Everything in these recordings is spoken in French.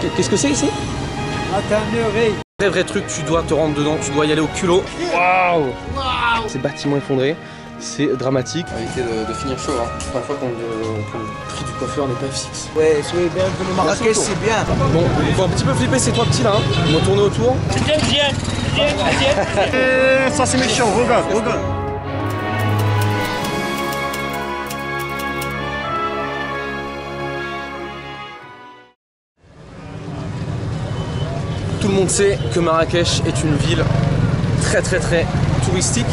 Qu'est-ce que c'est ici? La tannerie. Vrai truc, tu dois te rendre dedans, tu dois y aller au culot. Waouh! Ces bâtiments effondrés, c'est dramatique. Éviter de finir chaud, hein. Première fois quand le prix du coiffeur n'est pas fixe. Ouais, soyez bienvenue Marrakech, c'est bien. Bon, il faut un petit peu flipper ces trois petits là, hein. Ils vont tourner autour. Viens. Ça c'est méchant, regarde. Tout le monde sait que Marrakech est une ville très touristique.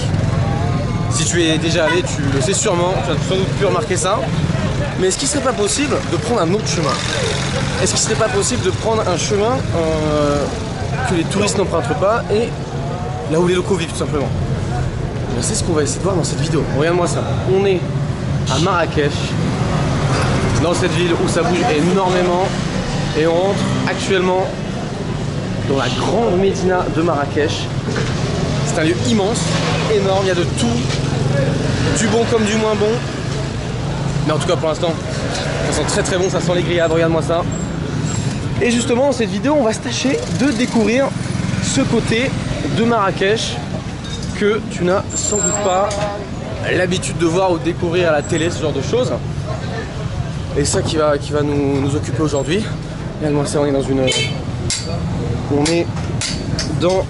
Si tu es déjà allé, tu le sais sûrement, tu as sans doute pu remarquer ça. Mais est-ce qu'il ne serait pas possible de prendre un autre chemin? Est-ce qu'il ne serait pas possible de prendre un chemin que les touristes n'empruntent pas et là où les locaux vivent tout simplement? C'est ce qu'on va essayer de voir dans cette vidéo. Regarde-moi ça. On est à Marrakech, dans cette ville où ça bouge énormément et on rentre actuellement dans la grande médina de Marrakech. C'est un lieu immense, énorme, il y a de tout, du bon comme du moins bon. Mais en tout cas pour l'instant, ça sent très bon, ça sent les grillades, regarde-moi ça. Et justement dans cette vidéo, on va se tâcher de découvrir ce côté de Marrakech que tu n'as sans doute pas l'habitude de voir ou de découvrir à la télé, ce genre de choses. Et ça qui va nous occuper aujourd'hui. Regarde-moi ça, on est dans une... On est dans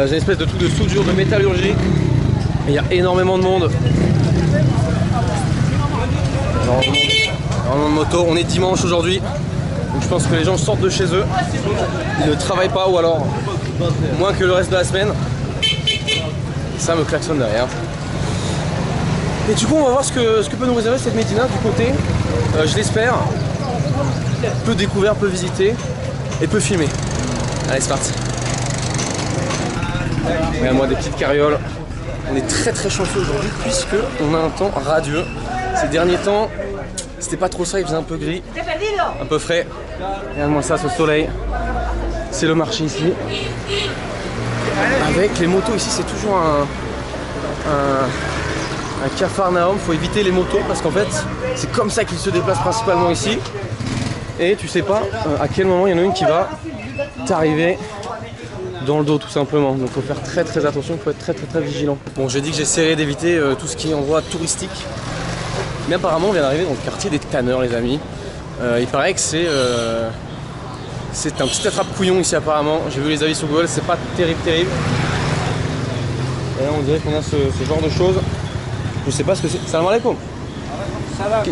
une espèce de truc de soudure, de métallurgie. Il y a énormément de monde. Énormément de motos. On est dimanche aujourd'hui. Donc je pense que les gens sortent de chez eux. Ils ne travaillent pas ou alors moins que le reste de la semaine. Ça me klaxonne derrière. Et du coup on va voir ce que peut nous réserver cette médina du côté. Je l'espère. Peu découvert, peu visité. Et peut filmer. Allez, c'est parti. Regarde-moi des petites carrioles. On est très chanceux aujourd'hui puisque on a un temps radieux. Ces derniers temps, c'était pas trop ça, il faisait un peu gris, un peu frais. Regarde-moi ça, ce soleil. C'est le marché ici. Avec les motos ici, c'est toujours un capharnaüm. Faut éviter les motos parce qu'en fait, c'est comme ça qu'ils se déplacent principalement ici. Et tu sais pas à quel moment il y en a une qui va t'arriver dans le dos tout simplement. Donc faut faire très attention, faut être très vigilant. Bon, j'ai dit que j'essaierai d'éviter tout ce qui est endroit touristique. Mais apparemment on vient d'arriver dans le quartier des tanneurs les amis. Il paraît que c'est un petit attrape-couillon ici apparemment. J'ai vu les avis sur Google, c'est pas terrible. Et là on dirait qu'on a ce genre de choses. Je sais pas ce que c'est. Salam alaikum.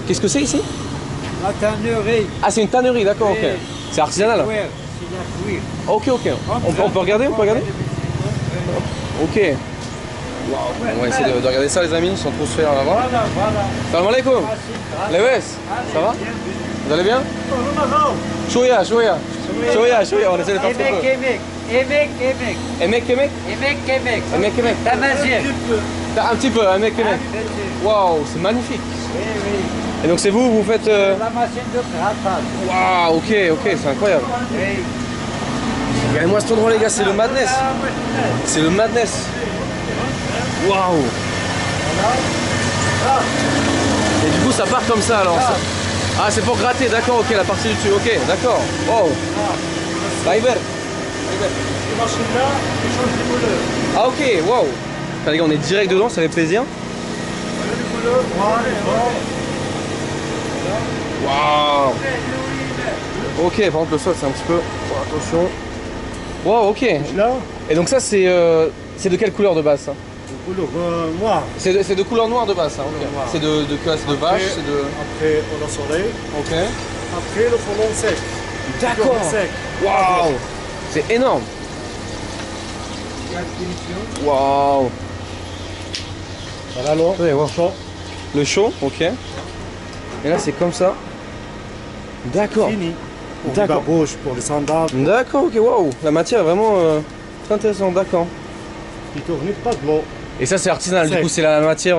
Qu'est-ce que c'est ici? La tannerie. Ah c'est une tannerie, d'accord, ok. C'est artisanal? Ouais, c'est la cuir. Ok. On peut regarder? Ok. Wow. On va essayer de regarder ça les amis, sans trop se faire avoir. Salam alaikum. Lewes, ça va? Vous allez bien? Chouya, on essaie de faire ce qu'on peut. Emek. Un petit peu, Emek. Waouh, c'est magnifique. Oui. Et donc c'est vous faites... La machine de grattage. Waouh, ok, c'est incroyable. Oui. Regardez-moi cet endroit les gars, c'est le madness. C'est le madness. Waouh. Et du coup ça part comme ça alors. Ah c'est pour gratter, d'accord, ok, la partie du dessus, ok, d'accord. Wow. Fiber. Ah ok, wow. Enfin, les gars, on est direct dedans, ça fait plaisir. Waouh. Ok, par contre le sol c'est un petit peu... Oh, attention. Wow, ok. Et donc ça c'est de quelle couleur de base ça? De couleur noire. C'est de couleur noire de base ça, ok. C'est de classe de vache, c'est de... Après on a soleil. Ok. Après le fondant sec. D'accord. Waouh. C'est énorme. Waouh. Voilà alors. Vous allez voir. Le chaud, ok. Et là c'est comme ça. D'accord. Fini. Pour D'accord. la bouche, pour les sandales. D'accord, ok, waouh. La matière est vraiment très intéressante, d'accord. Qui tourne pas de l'eau. Et ça c'est artisanal, du coup c'est la matière,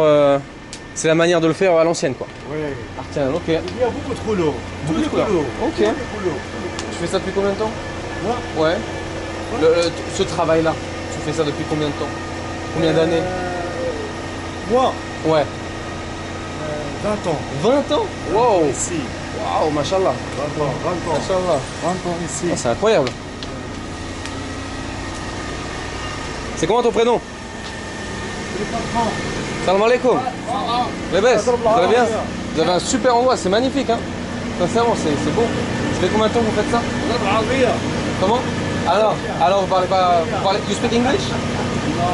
c'est la manière de le faire à l'ancienne quoi. Oui. Artisanal, ok. Il y a beaucoup de couleurs. Beaucoup de couleurs. Ok. Tous les couleurs. Tu fais ça depuis combien de temps? Moi Ouais. Ce travail là, tu fais ça depuis combien de temps? Combien d'années? Moi Ouais. 20 ans. 20 ans? Wow. Ici. Waouh, machallah. 20 ans, 20 ans. Machallah. 20 ans ici. Ah, c'est incroyable. C'est comment ton prénom? Salam alaikum. Les baisses, vous allez bien? Vous avez un super endroit, c'est magnifique, hein. Sincèrement, c'est beau. Ça fait combien de temps que vous faites ça? Comment? Alors vous parlez pas... You speak English?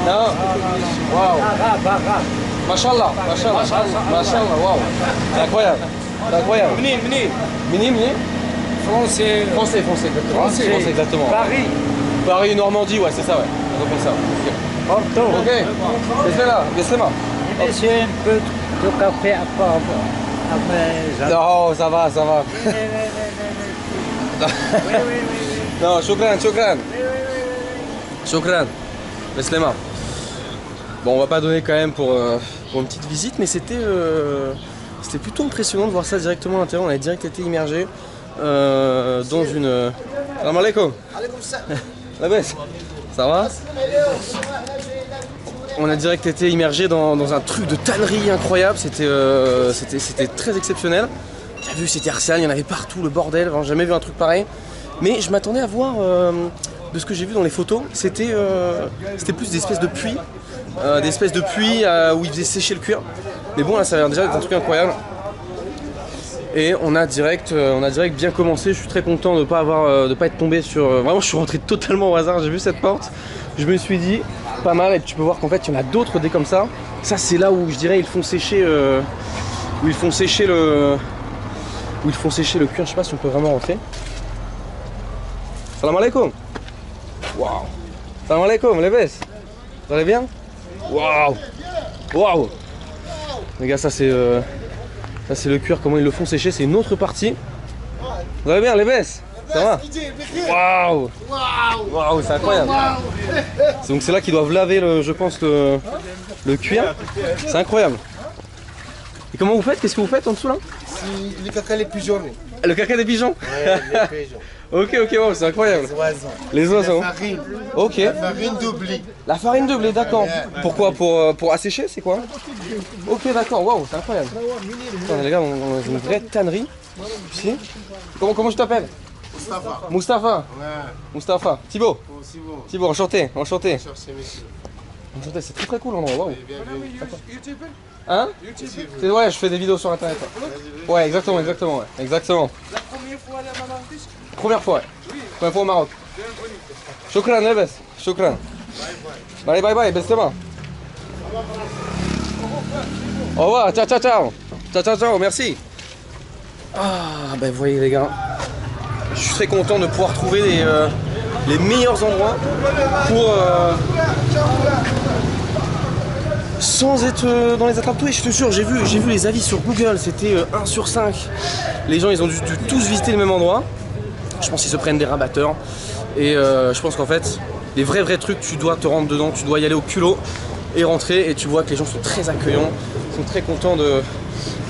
Non. Wow. Machallah, machallah, wow. C'est incroyable. C'est incroyable. Mini. Français. Français, exactement. Paris, Normandie, ouais, c'est ça, ouais. On va faire ça. Ok. Laissez-moi. Monsieur, un peu de café à part. Non, ça va. Non, shukran. Laisse-les-moi. Bon, on va pas donner quand même pour une petite visite, mais c'était plutôt impressionnant de voir ça directement à l'intérieur. On avait direct été immergé dans une... Salam alaikum. La baisse. Ça va? On a direct été immergé dans un truc de tannerie incroyable. C'était très exceptionnel. T'as vu, c'était Arsenal, il y en avait partout, le bordel. J'ai jamais vu un truc pareil. Mais je m'attendais à voir, de ce que j'ai vu dans les photos, c'était plus des espèces de puits. Où ils faisaient sécher le cuir. Mais bon, là, ça a l'air déjà d'être un truc incroyable. Et on a direct bien commencé. Je suis très content de pas être tombé sur... Vraiment, je suis rentré totalement au hasard. J'ai vu cette porte. Je me suis dit, pas mal. Et tu peux voir qu'en fait, il y en a d'autres des comme ça. Ça, c'est là où je dirais ils font sécher le cuir. Je sais pas si on peut vraiment rentrer. Salam alaikum. Waouh. Salam alaikum, les baisses. Vous allez bien? Waouh. Les gars, ça c'est le cuir, comment ils le font sécher, c'est une autre partie. Vous allez bien, les baisses? Ça va? Waouh, c'est incroyable. Donc c'est là qu'ils doivent laver, je pense, le cuir. C'est incroyable. Et comment vous faites? Qu'est-ce que vous faites en dessous là? Le caca des pigeons. Le caca des pigeons? Ouais, les pigeons. Ok, wow, c'est incroyable. Les oiseaux. Les oiseaux. La farine. Ok. La farine de blé. La farine de blé, d'accord. Pourquoi? Pour assécher, c'est quoi? Ok, d'accord, waouh, c'est incroyable. Attends, les gars, on a une vraie tannerie. Ici. Comment je t'appelle? Mustapha. Ouais. Mustapha. Thibaut. Oh, c'est bon. Thibaut, enchanté. Cherchez, monsieur. Enchanté, c'est très cool l'endroit, waouh. Bienvenue. Hein? Ouais, je fais des vidéos sur internet. Ouais, exactement. La première fois à la Marrakech? Première fois, ouais. Première fois au Maroc. Shukran, Lebes. Shukran. Bye, Bestema. Au revoir, ciao, merci. Ah, ben vous voyez les gars, je suis très content de pouvoir trouver les meilleurs endroits pour... sans être dans les attrape-tout. Et je te jure, j'ai vu les avis sur Google, c'était 1 sur 5. Les gens, ils ont dû tous visiter le même endroit. Je pense qu'ils se prennent des rabatteurs. Et je pense qu'en fait, les vrais trucs, tu dois te rendre dedans, tu dois y aller au culot et rentrer. Et tu vois que les gens sont très accueillants, sont très contents de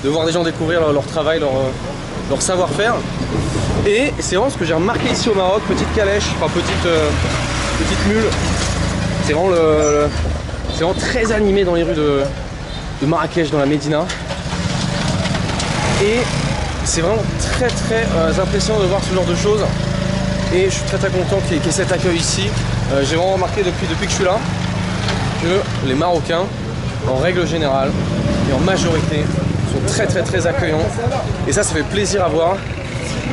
voir des gens découvrir leur travail, leur savoir-faire. Et c'est vraiment ce que j'ai remarqué ici au Maroc, petite calèche, enfin petite mule. C'est vraiment très animé dans les rues de Marrakech, dans la Médina. Et c'est vraiment très impressionnant de voir ce genre de choses. Et je suis très content qu'il y ait cet accueil ici. J'ai vraiment remarqué depuis que je suis là que les Marocains, en règle générale et en majorité, sont très accueillants. Et ça fait plaisir à voir.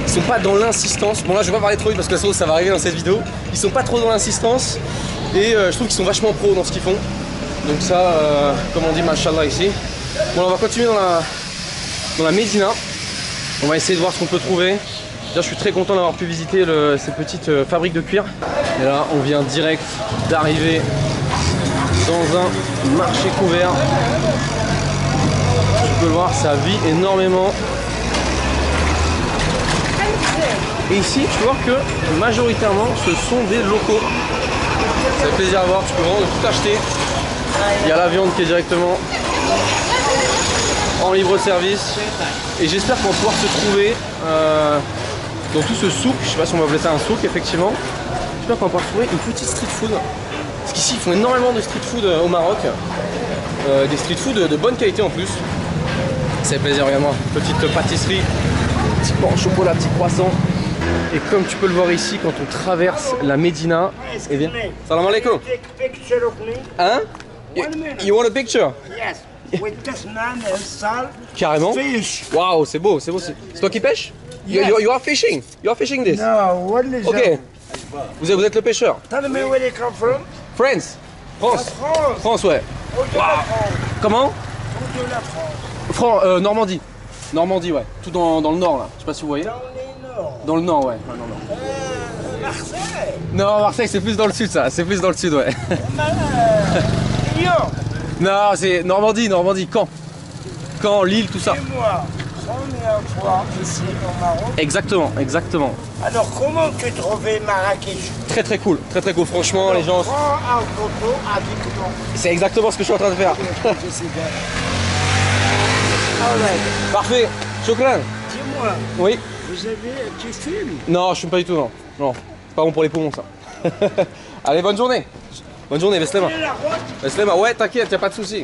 Ils sont pas dans l'insistance. Bon là je vais pas parler trop vite parce que ça va arriver dans cette vidéo. Ils sont pas trop dans l'insistance. Et je trouve qu'ils sont vachement pros dans ce qu'ils font. Donc ça, comme on dit, machallah ici. Bon, on va continuer dans la Médina. On va essayer de voir ce qu'on peut trouver. Déjà, je suis très content d'avoir pu visiter ces petites fabriques de cuir. Et là, on vient direct d'arriver dans un marché couvert. Tu peux le voir, ça vit énormément. Et ici, tu vois que majoritairement, ce sont des locaux. Ça fait plaisir à voir, tu peux vraiment tout acheter. Il y a la viande qui est directement en libre service. Et j'espère qu'on va pouvoir se trouver dans tout ce souk. Je sais pas si on va appeler ça un souk, effectivement. J'espère qu'on va pouvoir trouver une petite street food. Parce qu'ici, ils font énormément de street food au Maroc. Des street food de bonne qualité en plus. Ça fait plaisir, regarde-moi. Petite pâtisserie petit pain au chocolat, petit croissant. Et comme tu peux le voir ici, quand on traverse la Médina, eh bien... Salam alaikum. Hein? You want a picture? Yes, with this man and salt, Carrément. fish. Waouh, c'est beau, c'est beau. C'est toi qui pêches? Yes. You are fishing? You are fishing this? No, what is Ok. that? Vous êtes le pêcheur? Tell me where they come from. France? France? France. France, ouais. Où de la France? Comment? Où de la France? Normandie. Normandie, ouais. Tout dans le nord, là. Je sais pas si vous voyez. Dans les Nord. Dans le nord, ouais. Ouais, non. Marseille. Non, Marseille, c'est plus dans le sud, ça. C'est plus dans le sud, ouais. Lyon. Non, c'est Normandie, Caen. Caen, Lille, tout ça. Et moi, première fois ici au Maroc. Exactement, exactement. Alors, comment tu trouvais Marrakech? Très très cool, franchement, les gens... Prends un photo avec moi. C'est exactement ce que je suis en train de faire. Je sais bien. Alright. Parfait. Chokran. Dis-moi, Oui. tu fumes? Non, je fume pas du tout, non. Non, c'est pas bon pour les poumons, ça. Allez, bonne journée. Bonne journée, Veslema. Et la route? Veslema, ouais, t'inquiète, y'a pas de souci.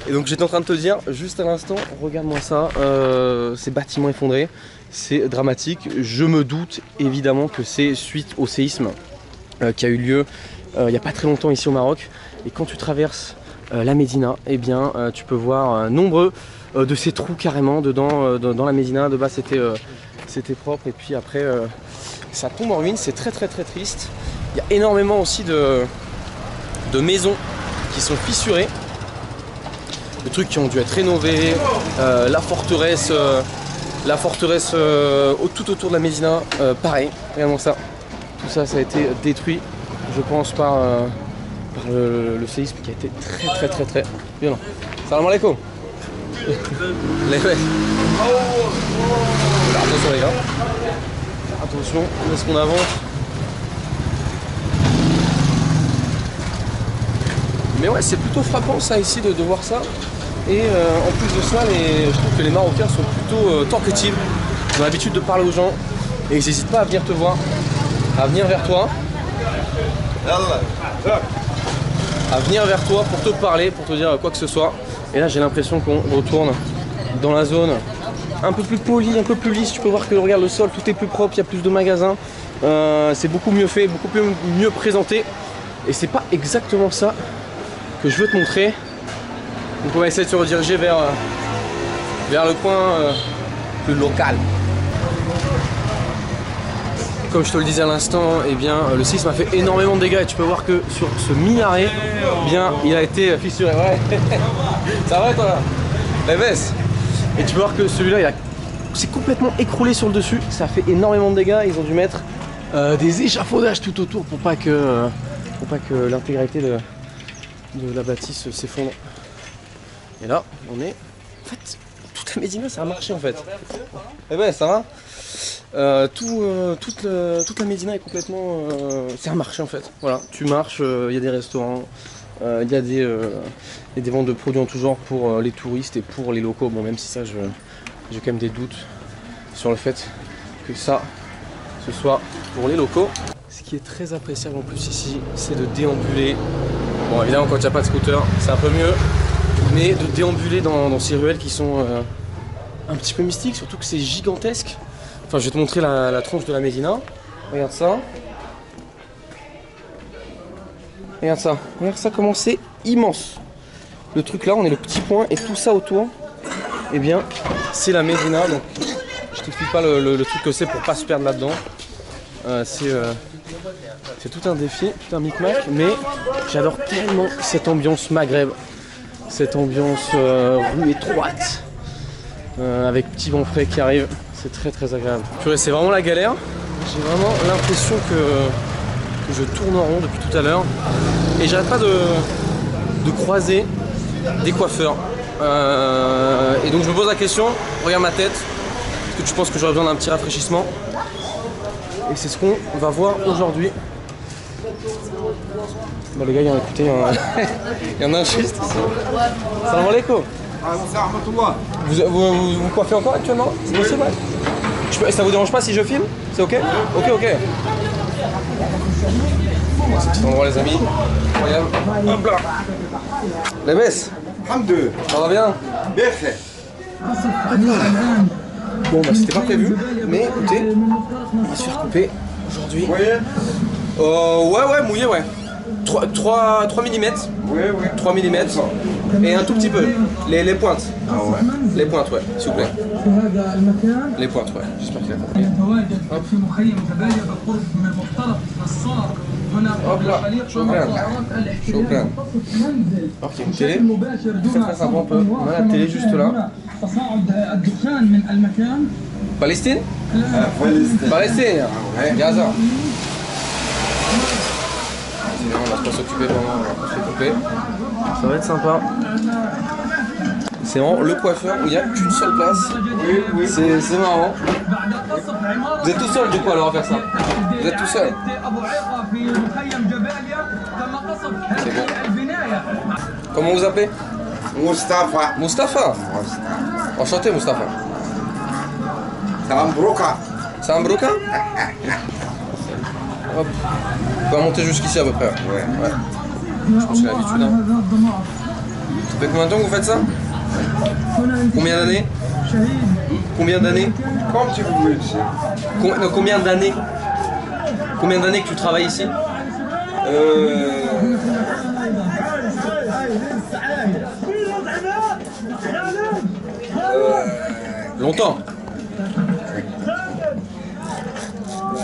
Et donc j'étais en train de te dire, juste à l'instant, regarde-moi ça, ces bâtiments effondrés, c'est dramatique. Je me doute évidemment que c'est suite au séisme qui a eu lieu il n'y a pas très longtemps ici au Maroc. Et quand tu traverses la Médina, eh bien tu peux voir nombreux de ces trous carrément dedans, dans la Médina. De bas c'était propre et puis après ça tombe en ruine, c'est très triste. Il y a énormément aussi de maisons qui sont fissurées, de trucs qui ont dû être rénovés, la forteresse tout autour de la Médina, pareil, regardons ça. Tout ça, ça a été détruit, je pense, par le séisme qui a été très violent. Salam alaikum. Attention les gars. Attention, est-ce qu'on avance? Mais ouais, c'est plutôt frappant ça ici de voir ça. Et en plus de ça, je trouve que les Marocains sont plutôt talkatifs. Ils ont l'habitude de parler aux gens et ils n'hésitent pas à venir te voir, à venir vers toi. À venir vers toi pour te parler, pour te dire quoi que ce soit. Et là j'ai l'impression qu'on retourne dans la zone un peu plus polie, un peu plus lisse. Tu peux voir que regarde le sol, tout est plus propre, il y a plus de magasins. C'est beaucoup mieux fait, beaucoup mieux présenté. Et c'est pas exactement ça que je veux te montrer. Donc on va essayer de se rediriger vers le coin plus local. Comme je te le disais à l'instant, eh bien, le séisme a fait énormément de dégâts et tu peux voir que sur ce minaret, eh bien, il a été fissuré. Ouais. Ça va toi là? La veste. Et tu peux voir que celui-là, c'est complètement écroulé sur le dessus. Ça a fait énormément de dégâts. Ils ont dû mettre des échafaudages tout autour pour pas que l'intégralité de la bâtisse s'effondre. Et là, on est... En fait, toute la Médina, ça a marché en fait. Eh ben, ça va. Toute la Médina est complètement... c'est un marché en fait. Voilà, tu marches, il y a des restaurants, il y a des ventes de produits en tout genre pour les touristes et pour les locaux. Bon, même si ça, j'ai quand même des doutes sur le fait que ça, ce soit pour les locaux. Ce qui est très appréciable en plus ici, c'est de déambuler. Bon, évidemment, quand il n'y a pas de scooter, c'est un peu mieux. Mais de déambuler dans ces ruelles qui sont un petit peu mystiques, surtout que c'est gigantesque. Enfin, je vais te montrer la tronche de la Médina. Regarde ça. Regarde ça. Regarde ça comment c'est immense. Le truc là, on est le petit point et tout ça autour, eh bien, c'est la Médina. Donc, je t'explique pas le truc que c'est pour pas se perdre là-dedans. C'est tout un défi, tout un micmac, mais j'adore tellement cette ambiance Maghreb, cette ambiance rue étroite, avec petit vent frais qui arrive. C'est très agréable. Purée, c'est vraiment la galère. J'ai vraiment l'impression que je tourne en rond depuis tout à l'heure. Et j'arrête pas de croiser des coiffeurs. Et donc je me pose la question, regarde ma tête. Est-ce que tu penses que j'aurais besoin d'un petit rafraîchissement? Et c'est ce qu'on va voir aujourd'hui. Bah les gars, écoutez, il y en a un juste ici. Salam alaikum. Vous coiffez encore actuellement? C'est possible? Ça vous dérange pas si je filme? C'est ok? Ok. C'est un petit endroit les amis. Incroyable. Hop là. Les messes. Ça va bien? Bon bah c'était pas prévu, mais écoutez, on va se faire couper aujourd'hui. Ouais, mouillé, ouais. 3 mm. Oui, oui. 3 mm. Et un tout petit peu. Les pointes. Ah ouais. Les pointes, ouais, s'il vous plaît. Les pointes, ouais. J'espère qu'il a compris. Hop là, shukran. Alors qu'il y a une télé. Très très sympa, on a la télé juste là. Palestine Palestine. Gaza. On va pas s'occuper pendant qu'on se fait couper. Ça va être sympa. C'est vraiment le coiffeur où il n'y a qu'une seule place. Oui. C'est marrant. Vous êtes tout seul du coup alors à faire ça. Vous êtes tout seul. C'est bon. Comment vous appelez? Mustafa. Mustapha. Enchanté Mustapha. Salam Broka. C'est un broca? Hop. On va monter jusqu'ici à peu près. Ouais. Je pense que c'est l'habitude. Hein. Ça fait combien de temps que vous faites ça? Combien d'années? Combien d'années? Comme tu veux ici. Combien d'années? Combien d'années que tu travailles ici? Longtemps.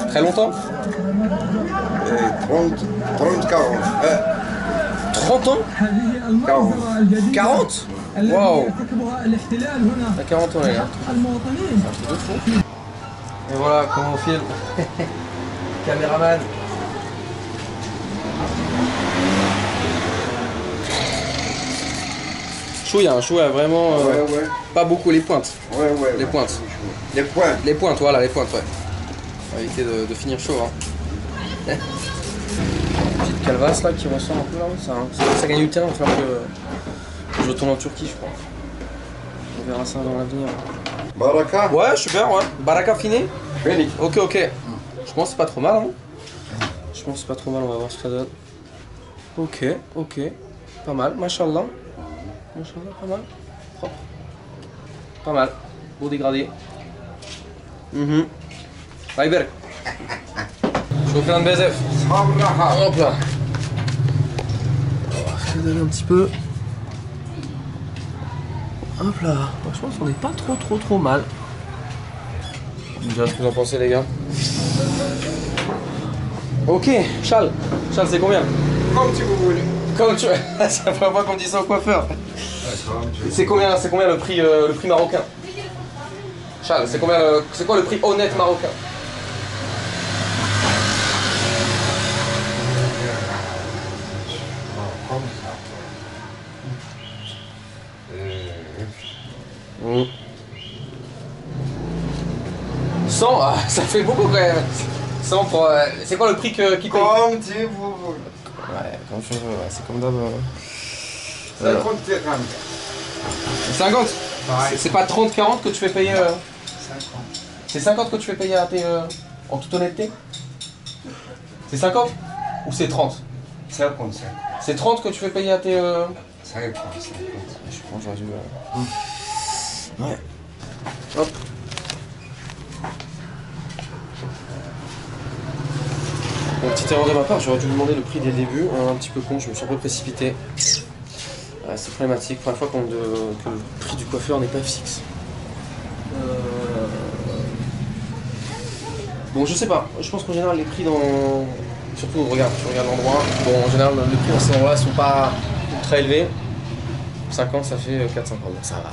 Très longtemps? 30, 40. 30 ans? 40. 40? Waouh! T'as 40 ans les gars. C'est de fou. Et voilà comment on filme. Caméraman. Chouïa, vraiment Ouais. pas beaucoup les pointes. Ouais. Les pointes. Les points. Les pointes, voilà, les pointes, ouais. On va éviter de finir chaud. Hein. Petite calvasse là qui ressort un peu là. Ça gagne du terrain, il va falloir que je retourne en Turquie, je crois. On verra ça dans l'avenir. Baraka. Ouais, super, ouais. Baraka fini? Fini. Ok. Je pense que c'est pas trop mal, hein. Je pense que c'est pas trop mal, on va voir ce que ça donne. Ok. Pas mal, mashallah. Mashallah, pas mal. Propre. Pas mal. Beau dégradé. Raïberg. Shukran Bezef. Hop là. On va regarder un petit peu. Hop là. Je pense qu'on n'est pas trop mal. Vous me direz ce que vous en pensez les gars. Ok, Charles, c'est combien? Comme tu veux. Comme tu veux. C'est la première fois qu'on dit ça au coiffeur. C'est combien le prix marocain? Charles, c'est quoi le prix honnête marocain? Mmh. 100, ça fait beaucoup quand même. 100 pour. C'est quoi le prix qui paye? Comme tu veux. Ouais, comme je veux, c'est comme d'hab. 50 dirhams. 50? Ouais. C'est pas 30-40 que tu fais payer 50. C'est 50 que tu fais payer à tes. En toute honnêteté? C'est 50? Ou c'est 30? 50. C'est 30 que tu fais payer à tes. 50. Je pense que j'aurais dû. Ouais. Hop. Bon, petite erreur de ma part, j'aurais dû vous demander le prix dès le début. Un petit peu con, je me suis un peu précipité. C'est problématique, première fois que le prix du coiffeur n'est pas fixe. Bon, je sais pas, je pense qu'en général les prix dans... Surtout, regarde, tu regardes l'endroit, bon en général les prix dans ces endroits-là sont pas ultra élevés. 50 ça fait 4-5 euros, donc ça va.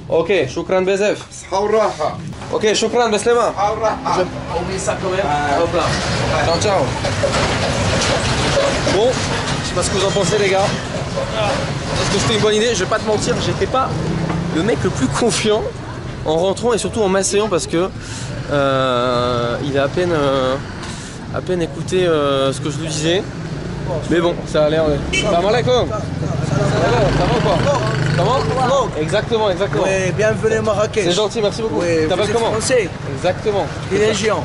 Ok, shukran Bezef. Sauraha. Ok, shukran Beslema. Sauraha. Je vais pas oublier ça quand même. Hop là. Ciao. Bon, je sais pas ce que vous en pensez les gars. Est-ce que c'était une bonne idée? Je vais pas te mentir, j'étais pas le mec le plus confiant en rentrant et surtout en m'asseyant parce que il a à peine écouté ce que je lui disais. Mais bon, ça a l'air. Salam alaikum. Ça va ou quoi? Comment? Exactement. Oui, bienvenue à Marrakech. C'est gentil, merci beaucoup. Oui, T'appelles vous êtes comment? français. Exactement. Quelle région?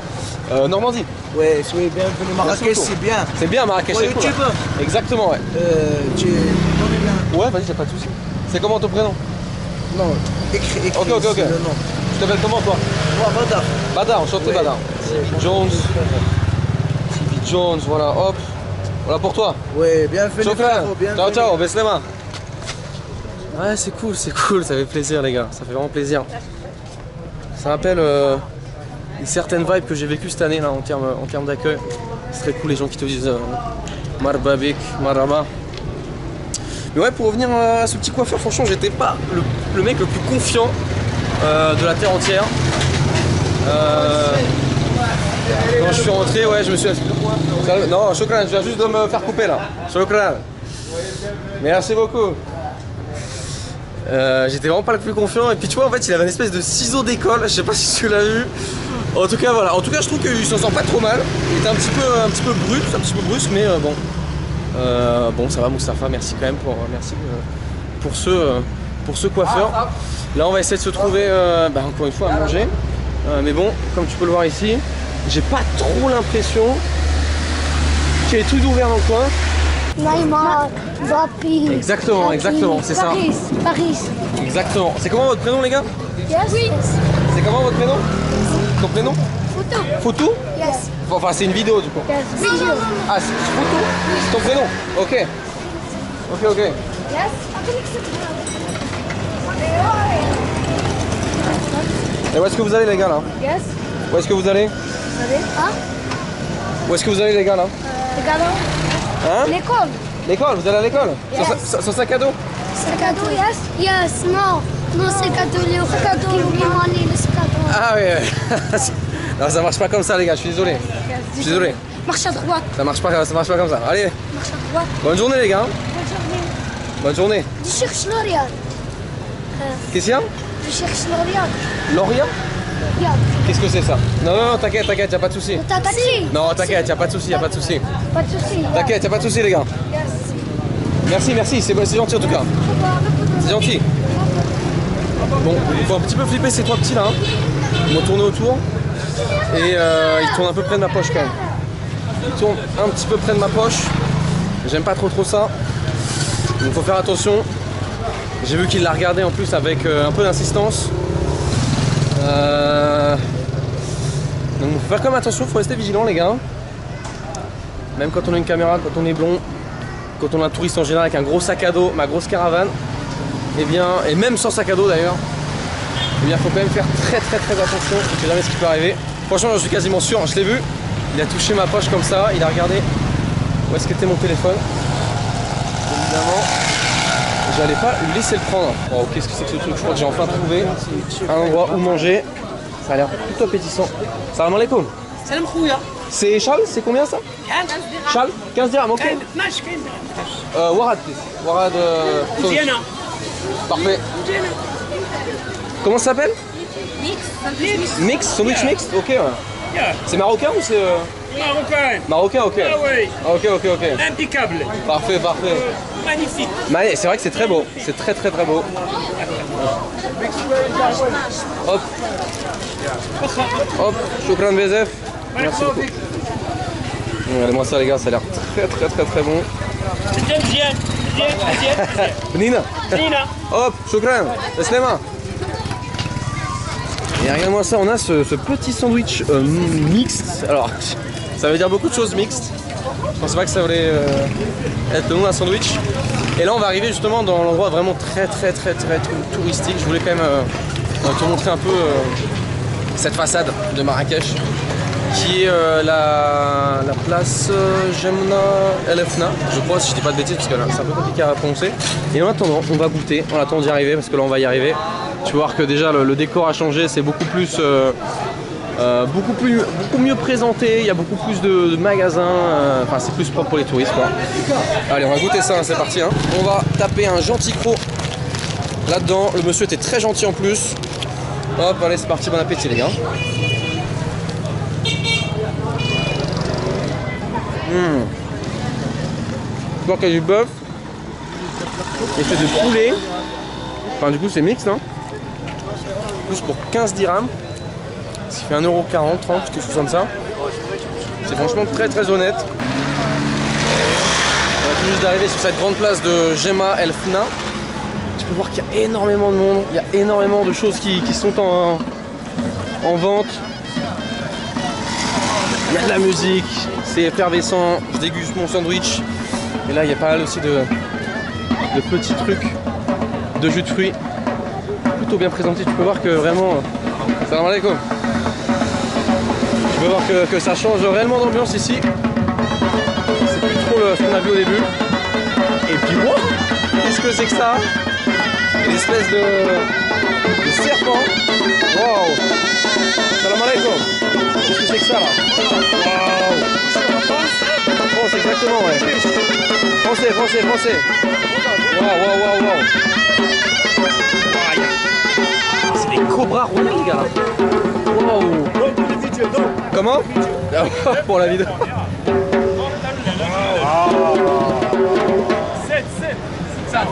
Normandie. Oui, bienvenue à Marrakech, c'est bien. C'est bien Marrakech, Ouais, c'est cool. youtubeur. Exactement, ouais. Tu connais bien? Ouais, vas-y, j'ai pas de soucis. C'est comment ton prénom? Non, écris Ok. le nom. Je t'appelles comment toi? Moi, Badar. Badar, enchanté Oui. Badar. Jones. TV Jones, voilà, hop. Voilà pour toi. Oui, bienvenue. Ciao frère. frérot, bienvenue. Ciao ciao, on baisse les mains. Ouais, c'est cool, ça fait plaisir les gars, ça fait vraiment plaisir. Ça rappelle une certaine vibe que j'ai vécue cette année là en termes d'accueil. C'est très cool les gens qui te disent Marbabik, Maraba. Mais ouais, pour revenir à ce petit coiffeur, franchement, j'étais pas le mec le plus confiant de la terre entière. Quand je suis rentré, ouais, je me suis... Non, Chokran, tu viens juste de me faire couper là. Chokran. Merci beaucoup. J'étais vraiment pas le plus confiant et puis tu vois en fait il avait une espèce de ciseau d'école, je sais pas si tu l'as vu. En tout cas voilà, en tout cas je trouve qu'il s'en sort pas trop mal. Il était un petit peu brusque mais bon. Bon ça va Moustapha, merci quand même pour ce coiffeur. Là on va essayer de se trouver encore une fois à manger. Mais bon, comme tu peux le voir ici, j'ai pas trop l'impression qu'il y ait tout d'ouvert dans le coin. Neymar, Mbappé. Exactement, c'est ça. Paris. Exactement. C'est comment votre prénom les gars? Yes. Oui. C'est comment votre prénom? Ton prénom? Photo. Photo? Yes. Enfin c'est une vidéo du coup. Yes. Video. Ah c'est Photo? C'est ton prénom? Ok. Ok. Yes. Et où est-ce que vous allez les gars là? Yes. Où est-ce que vous allez? Hein? Où est-ce que vous allez les gars là? Regardons. Hein? L'école. L'école? Vous allez à l'école? Yes. Sans sac à dos? C'est cadeau, yes? Yes, non. Non, c'est cadeau, le cadeau, le cadeau. Ah oui. Non ça marche pas comme ça les gars, je suis désolé. Je suis désolé. Marche à droite. Ça marche pas comme ça. Allez, Marche à droite. bonne journée les gars. Bonne journée. Bonne journée. Je cherche L'Oréal. Qu'est-ce qu'il y a? Je cherche L'Oréal. Lauria? Regarde. Qu'est-ce que c'est ça? Non, t'inquiète, y'a pas de souci. T'as taxi? Non, t'inquiète, y'a pas de souci. Pas de souci. T'inquiète, y'a pas de souci les gars. Yes. Merci, c'est gentil en tout cas. C'est gentil. Bon, il faut un petit peu flipper ces trois petits là. Hein. Ils m'ont tourné autour. Et ils tournent un peu près de ma poche quand même. Ils tournent un petit peu près de ma poche. J'aime pas trop ça. Donc faut faire attention. J'ai vu qu'il l'a regardé en plus avec un peu d'insistance. Donc faut faire comme attention, faut rester vigilant les gars. Même quand on a une caméra, quand on est blond, quand on a un touriste en général avec un gros sac à dos, ma grosse caravane, et bien, et même sans sac à dos d'ailleurs, et bien faut quand même faire très attention, on sait jamais ce qui peut arriver. Franchement je suis quasiment sûr, je l'ai vu, il a touché ma poche comme ça, il a regardé où est-ce qu'était mon téléphone. Évidemment, j'allais pas lui laisser le prendre. Oh qu'est-ce que c'est que ce truc, je crois que j'ai enfin trouvé un endroit où manger. Ça a l'air plutôt appétissant. Salam alaikum. سلام خويا C'est Charles, c'est combien ça? Charles 15 dirhams, ok. كاين 12 كاين Warad, please. Warad. مزيانه Parfait. مزيانه Comment ça s'appelle? Mix, sandwich mix? Ok. Ouais. يا C'est marocain ou c'est. ماروكان Marocain, ok. Ah oui. Ok. امبيكابل Parfait. مانيفيك Mais c'est vrai que c'est très beau. C'est très beau. Hop. Hop. Shukran Bezef. Merci beaucoup. Regardez-moi ça les gars, ça a l'air très bon. مزيان Nina. زينه Hop, shukran. Laisse-les-mains. Et regarde-moi ça, on a ce petit sandwich mixte. Alors, ça veut dire beaucoup de choses mixtes. Je pensais pas que ça voulait être le nom d'un sandwich. Et là, on va arriver justement dans l'endroit vraiment très touristique. Je voulais quand même te montrer un peu cette façade de Marrakech, qui est la place Jemna El Efna, je crois, si je dis pas de bêtises, parce que là c'est un peu compliqué à prononcer. Et en attendant, on va goûter, en attendant d'y arriver, parce que là on va y arriver. Tu vas voir que déjà le décor a changé, c'est beaucoup mieux présenté, il y a beaucoup plus de magasins, enfin c'est plus propre pour les touristes quoi. Allez, on va goûter ça, c'est parti. Hein. On va taper un gentil croc là-dedans, le monsieur était très gentil en plus. Hop, allez, c'est parti, bon appétit les gars. Donc il y a du bœuf, et c'est de poulet, enfin du coup c'est mixte hein. Plus pour 15 dirhams, ce qui fait 1,40€, 30€, quelque chose comme ça. C'est franchement très honnête. On va tout juste d'arriver sur cette grande place de Jemma El Fna. Tu peux voir qu'il y a énormément de monde, il y a énormément de choses qui sont en vente. Il y a de la musique, c'est effervescent, je déguste mon sandwich. Et là il y a pas mal aussi de petits trucs de jus de fruits. Plutôt bien présenté, tu peux voir que vraiment... Salam alaikum. Tu peux voir que ça change réellement d'ambiance ici. C'est plus trop ce qu'on a vu au début. Et puis wow, qu'est-ce que c'est que ça? Une espèce de serpent. Waouh. Salam alaikum. Qu'est-ce que c'est que ça là? Waouh. France, exactement, ouais. Français. Waouh. C'est des cobras royaux les gars là. Waouh. Comment? Pour la vidéo.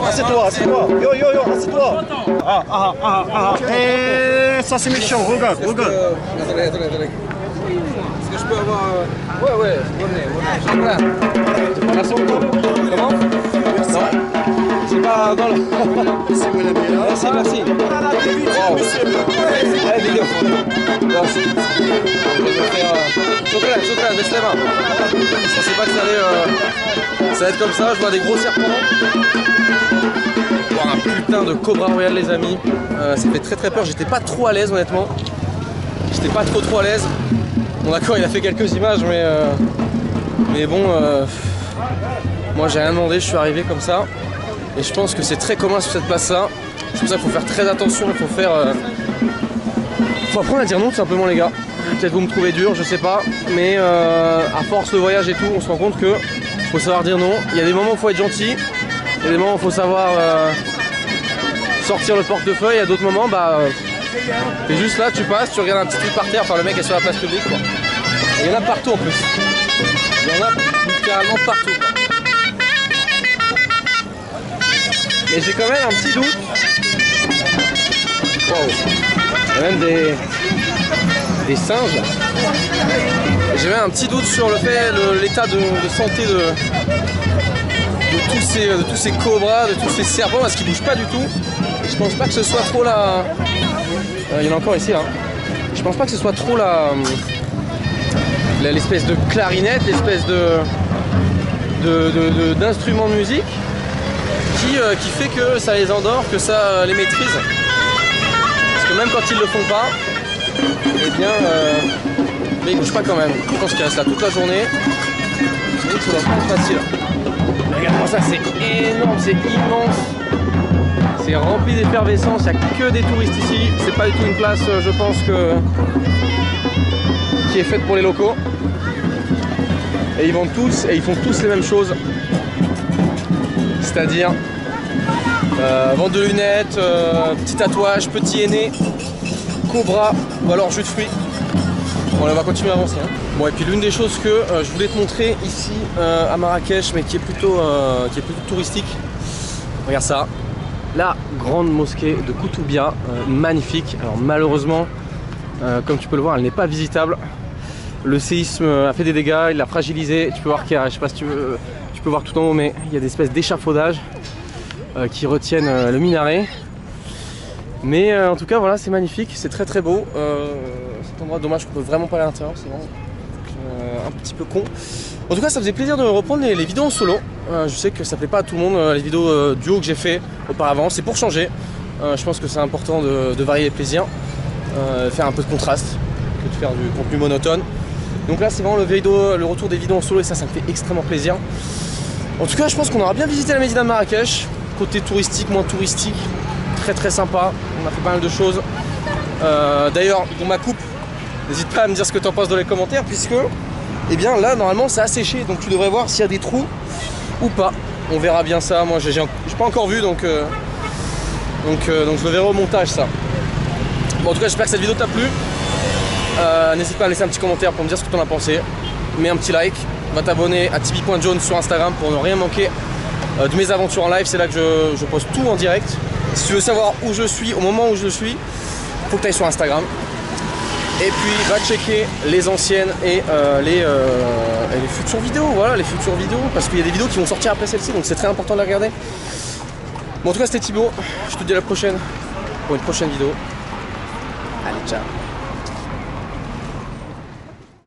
Assieds-toi. Yo, assieds-toi. Et ça c'est méchant, regarde. Attendez. Est-ce que je peux avoir... Ouais, venez. Comment? Non. C'est pas dans le... Merci. Wow. Allez, vidéo. Chocolat, Deslema. Je pensais pas que ça allait être comme ça. Je vois des gros serpents. Wow, un putain de cobra royal les amis. Ça fait très peur. J'étais pas trop à l'aise honnêtement. J'étais pas trop à l'aise. Bon d'accord, il a fait quelques images mais bon, moi j'ai rien demandé, je suis arrivé comme ça. Et je pense que c'est très commun sur cette place là. C'est pour ça qu'il faut faire très attention, il faut apprendre à dire non tout simplement les gars. Peut-être vous me trouvez dur, je sais pas. Mais à force de voyage et tout, on se rend compte que faut savoir dire non. Il y a des moments où il faut être gentil. Il y a des moments où il faut savoir sortir le portefeuille. Il y a d'autres moments, t'es juste là, tu passes, tu regardes un petit truc par terre. Enfin le mec est sur la place publique quoi. Et il y en a partout en plus. Il y en a littéralement partout quoi. Et j'ai quand même un petit doute. Wow. Il y a même des singes là. J'ai même un petit doute sur l'état de santé de tous ces cobras, de tous ces serpents parce qu'ils bougent pas du tout. Et je pense pas que ce soit trop la... il y en a encore ici là. Je pense pas que ce soit trop l'espèce de clarinette, l'espèce d'instrument de musique qui fait que ça les endort, que ça les maîtrise. Parce que même quand ils le font pas, eh bien, mais ils bougent pas quand même. Je pense qu'ils restent là toute la journée. Je trouve que ça doit pas être facile. Regarde-moi ça, c'est énorme, c'est immense. C'est rempli d'effervescence, il n'y a que des touristes ici. C'est pas du tout une place, je pense, qui est faite pour les locaux. Et ils vendent tous, et ils font tous les mêmes choses. C'est-à-dire vente de lunettes, petit tatouage, petit henné, cobra ou alors jus de fruits. Bon, on va continuer à avancer. Hein. Bon, et puis l'une des choses que je voulais te montrer ici à Marrakech, mais qui est plutôt touristique. Regarde ça. La grande mosquée de Koutoubia, magnifique. Alors malheureusement, comme tu peux le voir, elle n'est pas visitable. Le séisme a fait des dégâts, il l'a fragilisé. Tu peux voir qu'il y a, je sais pas si tu peux voir tout en haut, mais il y a des espèces d'échafaudages qui retiennent le minaret. Mais en tout cas, voilà, c'est magnifique, c'est très beau. Cet endroit, dommage qu'on peut vraiment pas aller à l'intérieur, c'est vraiment un petit peu con. En tout cas, ça faisait plaisir de reprendre les vidéos en solo. Je sais que ça plaît pas à tout le monde, les vidéos duo que j'ai fait auparavant. C'est pour changer. Je pense que c'est important de varier les plaisirs, faire un peu de contraste, que de faire du contenu monotone. Donc là, c'est vraiment le retour des vidéos en solo et ça me fait extrêmement plaisir. En tout cas, je pense qu'on aura bien visité la Médina de Marrakech. Côté touristique, moins touristique, très sympa. On a fait pas mal de choses. D'ailleurs, pour ma coupe, n'hésite pas à me dire ce que tu en penses dans les commentaires, puisque eh bien là normalement ça a séché, donc tu devrais voir s'il y a des trous ou pas. On verra bien ça. Moi j'ai pas encore vu, donc je le verrai au montage ça. Bon, en tout cas, j'espère que cette vidéo t'a plu. N'hésite pas à laisser un petit commentaire pour me dire ce que tu en as pensé. Mets un petit like, va t'abonner à tibi.jones sur Instagram pour ne rien manquer de mes aventures en live. C'est là que je poste tout en direct. Si tu veux savoir où je suis au moment où je suis, faut que tu ailles sur Instagram. Et puis va checker les anciennes et les futures vidéos, voilà, les futures vidéos, parce qu'il y a des vidéos qui vont sortir après celle-ci, donc c'est très important de les regarder. Bon, en tout cas, c'était Thibaut, je te dis à la prochaine pour une prochaine vidéo. Allez, ciao.